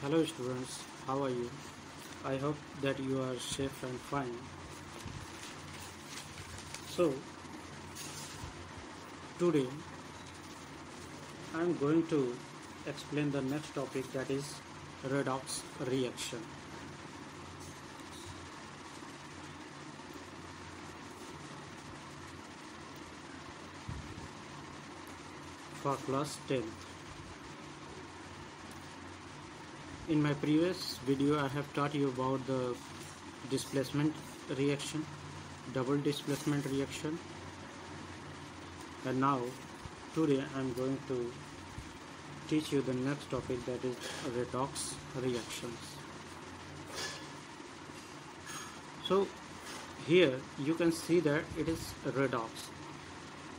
Hello students, how are you? I hope that you are safe and fine. So, today I am going to explain the next topic, that is redox reaction. For class 10th. In my previous video I have taught you about the displacement reaction, double displacement reaction, and now today I am going to teach you the next topic, that is redox reactions. So here you can see that it is redox.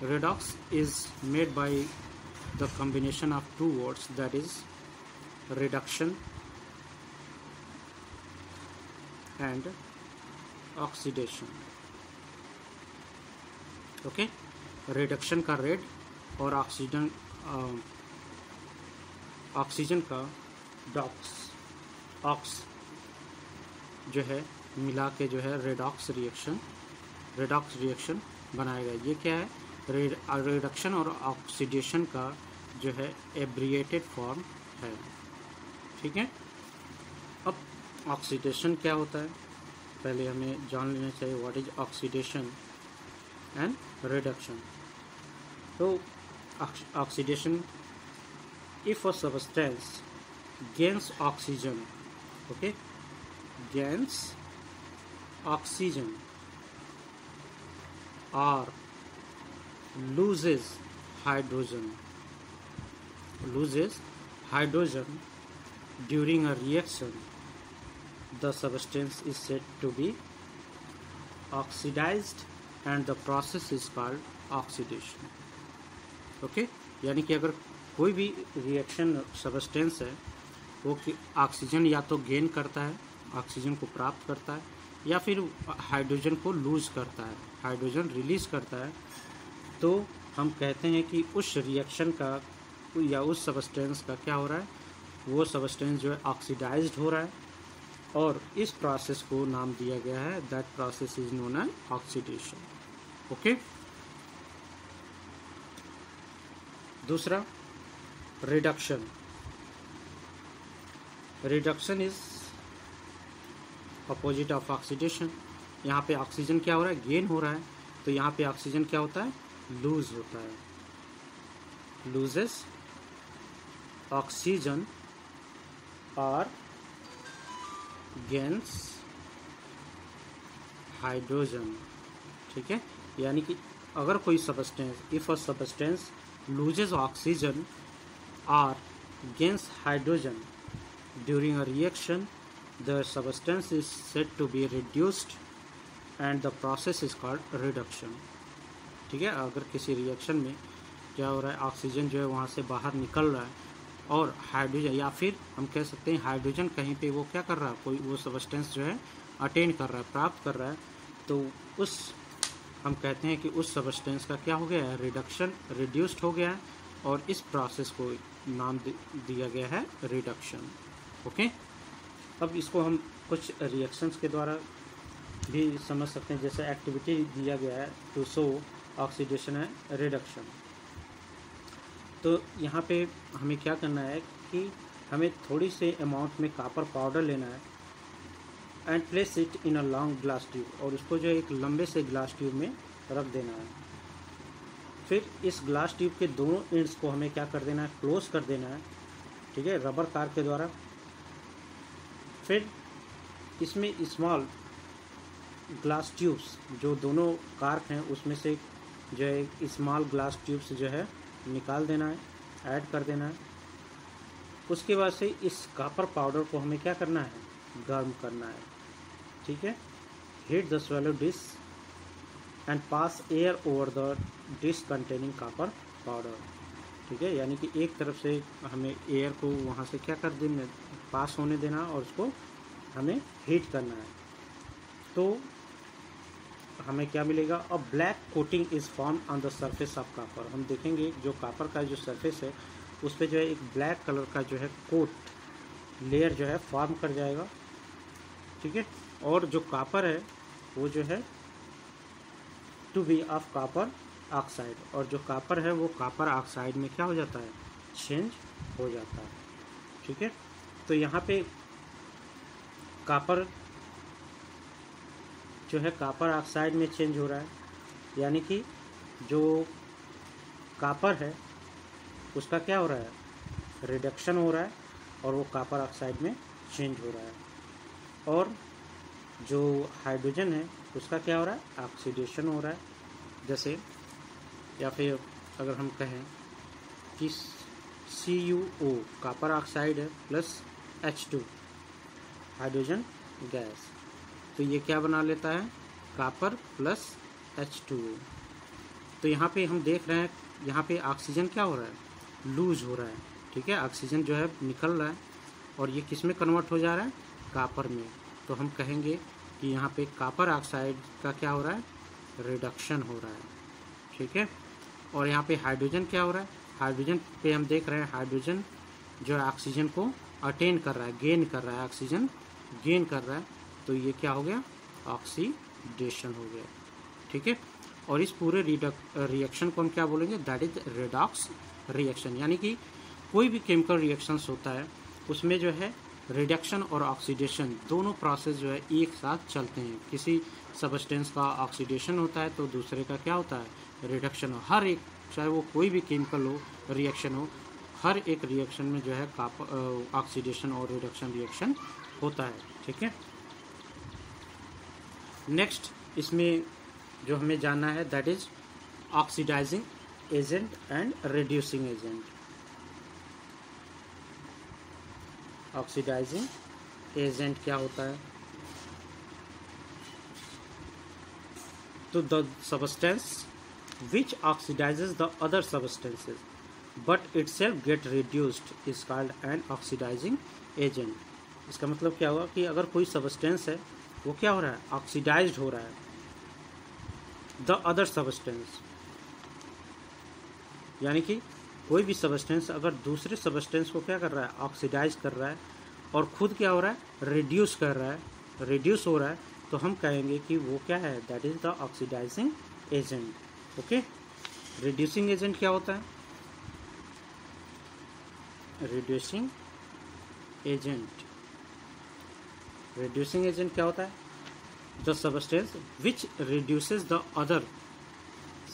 Redox is made by the combination of two words, that is reduction and oxidation. Okay, reduction का red और oxygen का docs, aux जो है मिला के जो है redox reaction बनाएगा। ये क्या है? रिडक्शन और ऑक्सीडेशन का जो है एब्रिएटेड फॉर्म है। ठीक है, अब ऑक्सीडेशन क्या होता है पहले हमें जान लेना चाहिए। What is oxidation and reduction? तो oxidation, if a substance gains oxygen, okay, gains oxygen or loses hydrogen during a reaction, the substance is said to be oxidized and the process is called oxidation. okay, यानी कि अगर कोई भी reaction substance है वो oxygen या तो gain करता है, ऑक्सीजन को प्राप्त करता है, या फिर हाइड्रोजन को लूज करता है, हाइड्रोजन रिलीज करता है, तो हम कहते हैं कि उस रिएक्शन का या उस सबस्टेंस का क्या हो रहा है, वो सबस्टेंस जो है ऑक्सीडाइज्ड हो रहा है, और इस प्रोसेस को नाम दिया गया है, that process is known as oxidation. Okay, दूसरा reduction is opposite of oxidation. यहाँ पे ऑक्सीजन क्या हो रहा है? गेन हो रहा है, तो यहाँ पे ऑक्सीजन क्या होता है? लूज होता है, लूजेस ऑक्सीजन और गेन्स हाइड्रोजन। ठीक है, यानी कि अगर कोई substance, if a substance loses oxygen or gains hydrogen during a reaction, the substance is said to be reduced and the process is called reduction. ठीक है, अगर किसी रिएक्शन में क्या हो रहा है, ऑक्सीजन जो है वहाँ से बाहर निकल रहा है और हाइड्रोजन, या फिर हम कह सकते हैं हाइड्रोजन कहीं पे वो क्या कर रहा है, कोई वो सबस्टेंस जो है अटेन कर रहा है, प्राप्त कर रहा है, तो उस हम कहते हैं कि उस सबस्टेंस का क्या हो गया है? रिडक्शन, रिड्यूस्ड हो गया है, और इस प्रोसेस को नाम दिया गया है रिडक्शन। ओके, अब इसको हम कुछ रिएक्शंस के द्वारा भी समझ सकते हैं, जैसे एक्टिविटी दिया गया है टू शो ऑक्सीडेशन है रिडक्शन। तो यहाँ पे हमें क्या करना है कि हमें थोड़ी से अमाउंट में कॉपर पाउडर लेना है and place it in a long glass tube, और उसको जो एक लंबे से ग्लास ट्यूब में रख देना है। फिर इस ग्लास ट्यूब के दोनों एंड्स को हमें क्या कर देना है? क्लोज कर देना है। ठीक है, रबर कार के द्वारा। फिर इसमें स्मॉल ग्लास ट्यूब्स, जो दोनों कार्क हैं उसमें से जो है स्मॉल ग्लास ट्यूब्स जो है निकाल देना है, ऐड कर देना है। उसके बाद से इस कॉपर पाउडर को हमें क्या करना है? गर्म करना है। ठीक है, heat the swallow dish and pass air over the dish containing copper powder. ठीक है, यानी कि एक तरफ से हमें एयर को वहाँ से क्या कर देना, पास होने देना, और उसको हमें हीट करना है। तो हमें क्या मिलेगा? अ black coating is form on the surface of copper. हम देखेंगे जो कॉपर का जो सरफेस है उस पर जो है एक ब्लैक कलर का जो है कोट लेयर जो है फॉर्म कर जाएगा, ठीक है। और जो कॉपर है वो जो है to be of copper oxide, और जो कॉपर है वो कॉपर ऑक्साइड में क्या हो जाता है, चेंज हो जाता है, ठीक है। तो यहाँ पे कॉपर जो है कॉपर ऑक्साइड में चेंज हो रहा है, यानी कि जो कॉपर है उसका क्या हो रहा है, रिडक्शन हो रहा है, और वो कॉपर ऑक्साइड में चेंज हो रहा है। और जो हाइड्रोजन है उसका क्या हो रहा है, ऑक्सीडेशन हो रहा है। जैसे या फिर अगर हम कहें कि CuO कॉपर ऑक्साइड है प्लस H2 हाइड्रोजन गैस, तो ये क्या बना लेता है, कॉपर प्लस H2O। तो यहाँ पे हम देख रहे हैं, यहाँ पे ऑक्सीजन क्या हो रहा है, लूज हो रहा है, ठीक है। ऑक्सीजन जो है निकल रहा है, और ये किस में कन्वर्ट हो जा रहा है, कॉपर में। तो हम कहेंगे कि यहाँ पे कॉपर ऑक्साइड का क्या हो रहा है, रिडक्शन हो रहा है, ठीक है। और यहाँ पे हाइड्रोजन क्या हो रहा है, हाइड्रोजन पे हम देख रहे हैं हाइड्रोजन जो है ऑक्सीजन को अटेन कर रहा है, गेन कर रहा है, ऑक्सीजन गेन कर रहा है, तो ये क्या हो गया, ऑक्सीडेशन हो गया, ठीक है। और इस पूरे रिएक्शन को हम क्या बोलेंगे, दैट इज रेडॉक्स रिएक्शन। यानी कि कोई भी केमिकल रिएक्शंस होता है उसमें जो है रिडक्शन और ऑक्सीडेशन दोनों प्रोसेस जो है एक साथ चलते हैं। किसी सबस्टेंस का ऑक्सीडेशन होता है तो दूसरे का क्या होता है, रिडक्शन हो। हर एक, चाहे वो कोई भी केमिकल हो, रिएक्शन हो, हर एक रिएक्शन में जो है ऑक्सीडेशन और रिडक्शन रिएक्शन होता है, ठीक है। नेक्स्ट इसमें जो हमें जानना है that is oxidizing agent and reducing agent. Oxidizing agent क्या होता है, तो the substance which oxidizes the other substances but itself get reduced is called an oxidizing agent। इसका मतलब क्या हुआ कि अगर कोई सबस्टेंस है वो क्या हो रहा है, ऑक्सीडाइज्ड हो रहा है, द अदर सबस्टेंस, यानी कि कोई भी सबस्टेंस अगर दूसरे सबस्टेंस को क्या कर रहा है, ऑक्सीडाइज कर रहा है, और खुद क्या हो रहा है, रिड्यूस कर रहा है, रिड्यूस हो रहा है, तो हम कहेंगे कि वो क्या है, that is the oxidizing agent, okay. Reducing agent क्या होता है, रिड्यूसिंग एजेंट, रिड्यूसिंग एजेंट क्या होता है, the substance which reduces the other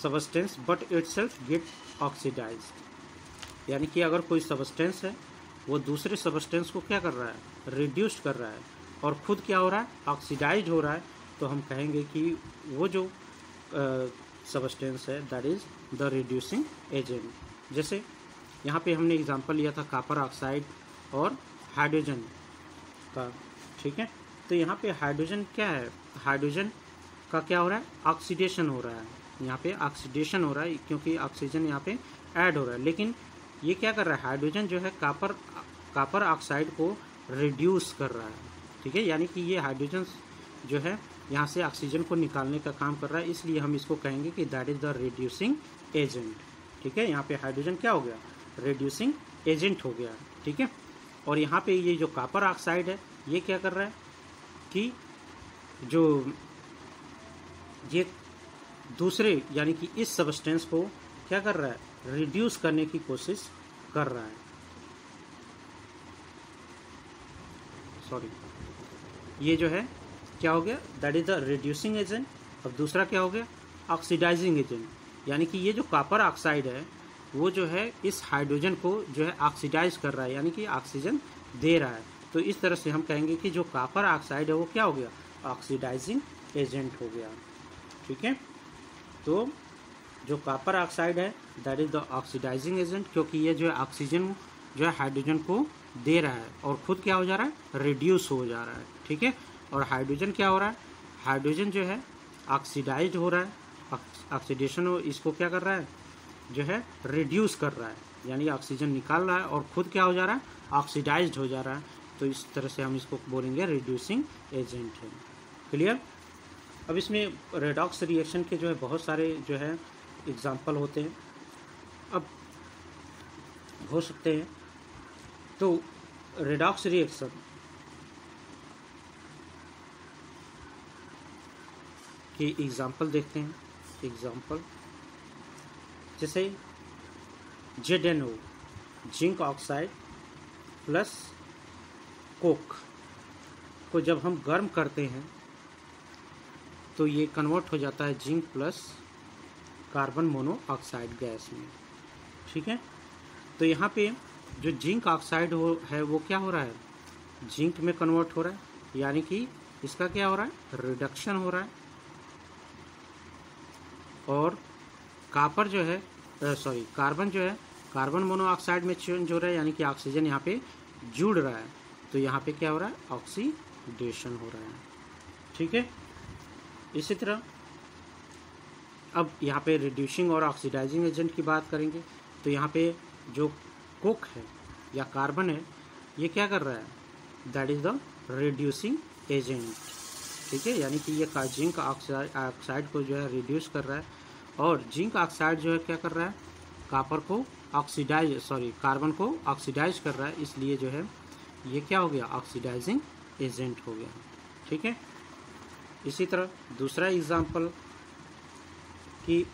substance but itself get oxidized. यानी कि अगर कोई सबस्टेंस है वो दूसरे सबस्टेंस को क्या कर रहा है, रिड्यूस कर रहा है, और खुद क्या हो रहा है, ऑक्सीडाइज हो रहा है, तो हम कहेंगे कि वो जो सबस्टेंस है that is the reducing agent. जैसे यहाँ पे हमने एग्जांपल लिया था कॉपर ऑक्साइड और हाइड्रोजन का, ठीक है। तो यहाँ पे हाइड्रोजन क्या है, हाइड्रोजन का क्या हो रहा है, ऑक्सीडेशन हो रहा है, यहाँ पे ऑक्सीडेशन हो रहा है क्योंकि ऑक्सीजन यहाँ पे ऐड हो रहा है। लेकिन ये क्या कर रहा है, हाइड्रोजन जो है कॉपर ऑक्साइड को रिड्यूस कर रहा है, ठीक है। यानी कि ये हाइड्रोजन जो है यहाँ से ऑक्सीजन को निकालने का काम कर रहा है, इसलिए हम इसको कहेंगे कि that is the reducing agent, ठीक है। यहाँ पे हाइड्रोजन क्या हो गया, रिड्यूसिंग एजेंट हो गया, ठीक है। और यहाँ पे ये जो कॉपर ऑक्साइड है ये क्या कर रहा है कि जो ये दूसरे यानी कि इस सबस्टेंस को क्या कर रहा है, रिड्यूस करने की कोशिश कर रहा है, सॉरी, ये जो है क्या हो गया, that is the reducing agent. अब दूसरा क्या हो गया, ऑक्सीडाइजिंग एजेंट, यानी कि ये जो कॉपर ऑक्साइड है वो जो है इस हाइड्रोजन को जो है ऑक्सीडाइज कर रहा है, यानी कि ऑक्सीजन दे रहा है। तो इस तरह से हम कहेंगे कि जो कॉपर ऑक्साइड है वो क्या हो गया, ऑक्सीडाइजिंग एजेंट हो गया, ठीक है। तो जो कॉपर ऑक्साइड है that is the oxidizing agent, क्योंकि ये जो है ऑक्सीजन जो है हाइड्रोजन को दे रहा है और खुद क्या हो जा रहा है, रिड्यूस हो जा रहा है, ठीक है। और हाइड्रोजन क्या हो रहा है, हाइड्रोजन जो है ऑक्सीडाइज्ड हो रहा है, ऑक्सीडेशन इसको क्या कर रहा है, जो है रिड्यूस कर रहा है, यानी ऑक्सीजन निकाल रहा है और खुद क्या हो जा रहा है, ऑक्सीडाइज्ड हो जा रहा है। तो इस तरह से हम इसको बोलेंगे रिड्यूसिंग एजेंट है, क्लियर। अब इसमें रेडॉक्स रिएक्शन के जो है बहुत सारे जो है एग्जाम्पल होते हैं, अब हो सकते हैं। तो रेडॉक्स रिएक्शन की एग्जाम्पल देखते हैं। एग्जाम्पल जैसे ZnO zinc oxide plus Coke को जब हम गर्म करते हैं तो ये कन्वर्ट हो जाता है zinc plus carbon monoxide gas में। ठीक है, तो यहाँ पे जो जिंक ऑक्साइड है वो क्या हो रहा है, जिंक में कन्वर्ट हो रहा है, यानी कि इसका क्या हो रहा है, रिडक्शन हो रहा है। और कार्बन जो है कार्बन मोनोऑक्साइड में चेंज हो रहा है, यानी कि ऑक्सीजन यहाँ पे जुड़ रहा है, तो यहाँ पे क्या हो रहा है, ऑक्सीडेशन हो रहा है। ठीक है, इसी तरह अब यहाँ पे रिड्यूसिंग और ऑक्सीडाइजिंग एजेंट की बात करेंगे। तो यहाँ पे जो कोक है या कार्बन है, ये क्या कर रहा है, that is the reducing agent. ठीक है, यानी कि ये जिंक ऑक्साइड को जो है रिड्यूस कर रहा है, और जिंक ऑक्साइड जो है क्या कर रहा है, कार्बन को ऑक्सीडाइज कर रहा है, इसलिए जो है ये क्या हो गया, ऑक्सीडाइजिंग एजेंट हो गया। ठीक है, इसी तरह दूसरा एग्जाम्पल कि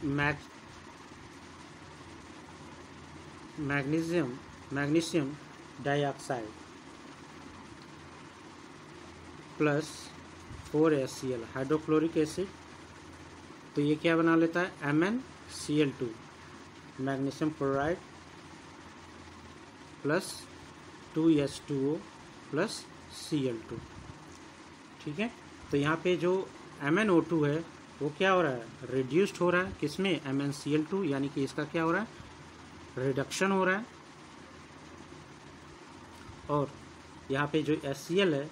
magnesium dioxide plus 4HCl hydrochloric acid, तो ये क्या बना लेता है, MnCl2 magnesium chloride plus 2H2O plus Cl2। ठीक है, तो यहाँ पे जो MnO2 है वो क्या हो रहा है, रिड्यूस्ड हो रहा है, किसमें, MnCl2, यानी कि इसका क्या हो रहा है, रिडक्शन हो रहा है। और यहाँ पे जो HCl है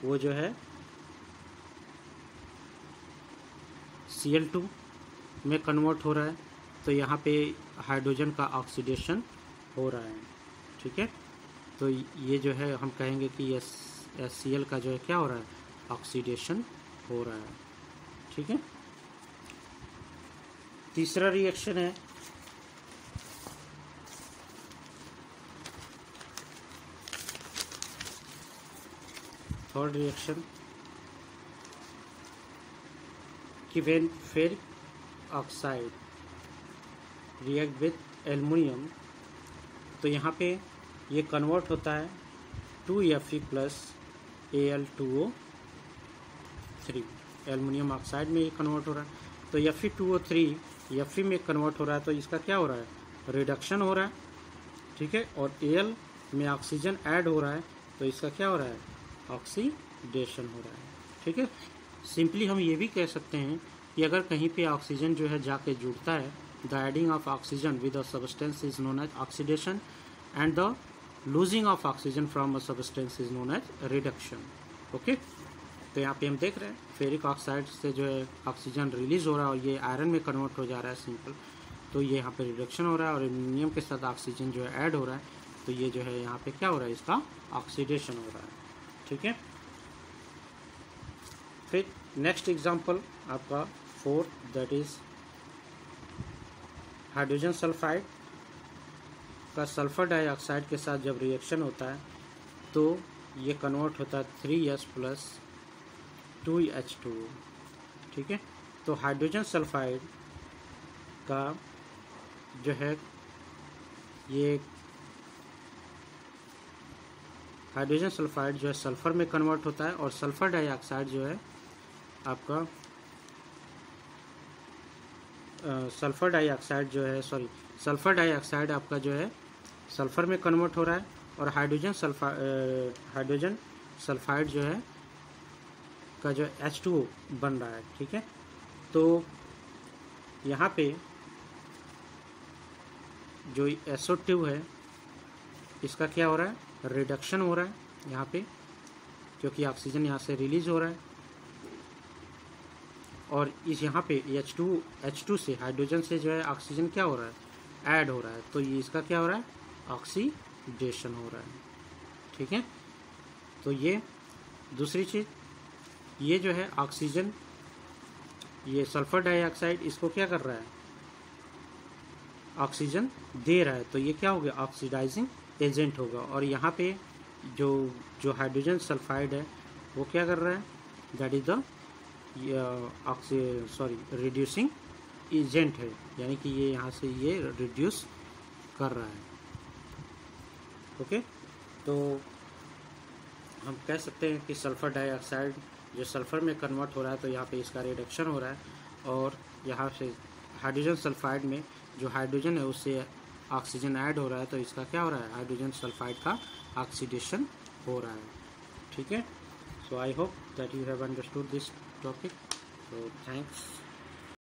वो जो है Cl2 में कन्वर्ट हो रहा है, तो यहाँ पे हाइड्रोजन का ऑक्सीडेशन हो रहा है। ठीक है, तो ये जो है हम कहेंगे कि HCl का जो है क्या हो रहा है, ऑक्सीडेशन हो रहा है। ठीक है, तीसरा रिएक्शन है थर्ड रिएक्शन कि when ferric oxide react with aluminium, तो यहाँ पे ये कन्वर्ट होता है 2Fe plus Al2O3, aluminium oxide में ये कन्वर्ट हो रहा है, तो Fe2O3 Fe में कन्वर्ट हो रहा है, तो इसका क्या हो रहा है, रिडक्शन हो रहा है। ठीक है, और Al में ऑक्सीजन ऐड हो रहा है, तो इसका क्या हो रहा है, ऑक्सीडेशन हो रहा है। ठीक है, सिंपली हम ये भी कह सकते हैं कि अगर कहीं पे ऑक्सीजन जो है जाके जुड़ता है, the adding of oxygen with a substance is known as oxidation and the losing of oxygen from a substance is known as reduction. Okay, तो यहाँ पे हम देख रहे हैं फेरिक ऑक्साइड से जो है ऑक्सीजन रिलीज हो रहा है और ये आयरन में कन्वर्ट हो जा रहा है सिंपल, तो ये यहाँ पे रिडक्शन हो रहा है, और एल्युमिनियम के साथ ऑक्सीजन जो है ऐड हो रहा है, तो ये जो है यहाँ पे क्या हो रहा है, इसका ऑक्सीडेशन हो रहा है। ठीक है, फिर नेक्स्ट एग्जांपल आपका fourth, that is hydrogen sulphide का सल्फर डाइऑक्साइड के साथ जब रिएक्शन होता है तो ये कन्वर्ट होता है 3S प्लस 2H2O। ठीक है, तो हाइड्रोजन सल्फाइड का जो है ये हाइड्रोजन सल्फाइड जो है सल्फर में कन्वर्ट होता है, और सल्फर डाइऑक्साइड जो है आपका सल्फर डाइऑक्साइड आपका जो है सल्फर में कन्वर्ट हो रहा है, और हाइड्रोजन सल्फाइड जो है का जो H2O बन रहा है। ठीक है, तो यहाँ पे जो SO2 है इसका क्या हो रहा है, रिडक्शन हो रहा है यहाँ पे, क्योंकि ऑक्सीजन यहाँ से रिलीज हो रहा है, और इस यहाँ पे H2 से हाइड्रोजन से जो है ऑक्सीजन क्या हो रहा है, ऐड हो रहा है, तो ये इसका क्या हो रहा है, ऑक्सीडेशन हो रहा है। ठीक है, तो ये दूसरी चीज़, ये जो है ऑक्सीजन, ये सल्फर डाइऑक्साइड इसको क्या कर रहा है, ऑक्सीजन दे रहा है, तो ये क्या हो गया, ऑक्सीडाइजिंग एजेंट होगा। और यहाँ पे जो जो हाइड्रोजन सल्फाइड है वो क्या कर रहा है, that is the reducing agent है, यानी कि ये यहाँ से ये रिड्यूस कर रहा है। ओके, तो हम कह सकते हैं कि सल्फर डाइऑक्साइड जो सल्फर में कन्वर्ट हो रहा है, तो यहाँ पे इसका रिडक्शन हो रहा है, और यहाँ से हाइड्रोजन सल्फाइड में जो हाइड्रोजन है उससे ऑक्सीजन ऐड हो रहा है, तो इसका क्या हो रहा है, हाइड्रोजन सल्फाइड का ऑक्सीडेशन हो रहा है। ठीक है, so I hope that you have understood this topic, so thanks.